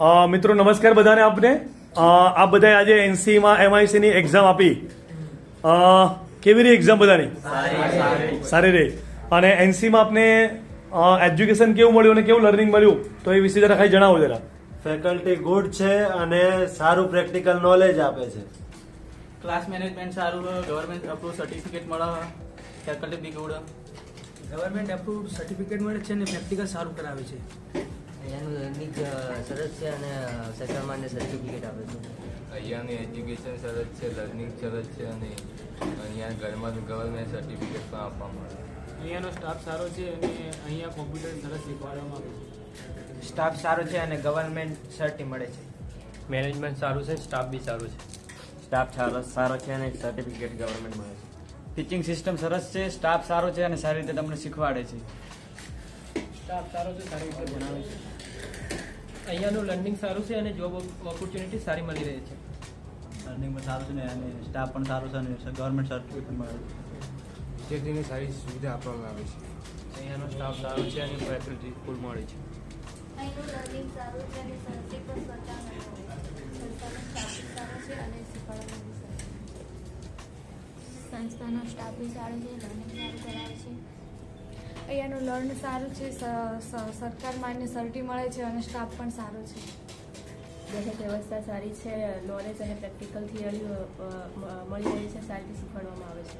મિત્રો નમસ્કાર બધાને. આપને આપ બધાએ આજે એનસીમાં એમઆઈસીની એક્ઝામ આપી. કેવી રહી એક્ઝામ બધાની? સારી રહી. અને એનસીમાં આપને એજ્યુકેશન કેવું મળ્યું અને કેવું લર્નિંગ મળ્યું તો એ વિશે જરા ખાલી જણાવો જરા. ફેકલ્ટી ગુડ છે અને સારું પ્રેક્ટિકલ નોલેજ આપે છે. ક્લાસ મેનેજમેન્ટ સારું, ગવર્મેન્ટ અપ્રૂવ સર્ટિફિકેટ મળે, ફેકલ્ટી બી ગુડ, ગવર્મેન્ટ અપ્રુવ સર્ટિફિકેટ મળે છે અને પ્રેક્ટિકલ સારું કરાવે છે. અહીંયાનું લર્નિંગ સરસ છે અને સરકાર માન્ય સર્ટિફિકેટ આપે છે. અહીંયાનું એજ્યુકેશન સરસ છે, લર્નિંગ સરસ છે અને અહીંયા ગવર્મેન્ટ સર્ટિફિકેટ પણ આપવામાં આવે છે. અહીંયાનો સ્ટાફ સારો છે અને અહીંયા કોમ્પ્યુટર સરસ શીખવાડવામાં આવે છે. સ્ટાફ સારો છે અને ગવર્મેન્ટ સર્ટી મળે છે. મેનેજમેન્ટ સારું છે, સ્ટાફ બી સારું છે. સ્ટાફ સારો છે અને સર્ટિફિકેટ ગવર્મેન્ટ મળે છે. ટીચિંગ સિસ્ટમ સરસ છે, સ્ટાફ સારો છે અને સારી રીતે તમને શીખવાડે છે. સ્ટાફ સારો છે, સારી રીતે ભણાવે છે. અહીંયાનું લર્નિંગ સારું છે અને જોબ ઓપોર્ચ્યુનિટી સારી મળી રહી છે. લર્નિંગ પણ સારું છે ને અને સ્ટાફ પણ સારો છે અને ગવર્મેન્ટ સર્ટિફિકેટ પણ મળે છે. વિદ્યાર્થીઓને સારી સુવિધા આપવામાં આવે છે. અહીંયાનો સ્ટાફ સારો છે અને ફેકલ્ટી ફૂલ મળે છે. અહીંનું લર્નિંગ સારું છે અને સંસ્થિત પણ સ્વચ્છતા સંસ્થાનો સ્ટાફ સારો છે અને શીખવાડવાનું બી સારું. સંસ્થાનો સ્ટાફ બી સારો છે, લર્નિંગ સારું કરાવે છે. અહીંયાનું લર્ન સારું છે, સરકાર માન્ય સર્ટી મળે છે અને સ્ટાફ પણ સારો છે. દરેક વ્યવસ્થા સારી છે, નોલેજ અને પ્રેક્ટિકલ થિયરી મળી રહી છે, સારી રીતે શીખવાડવામાં આવે છે.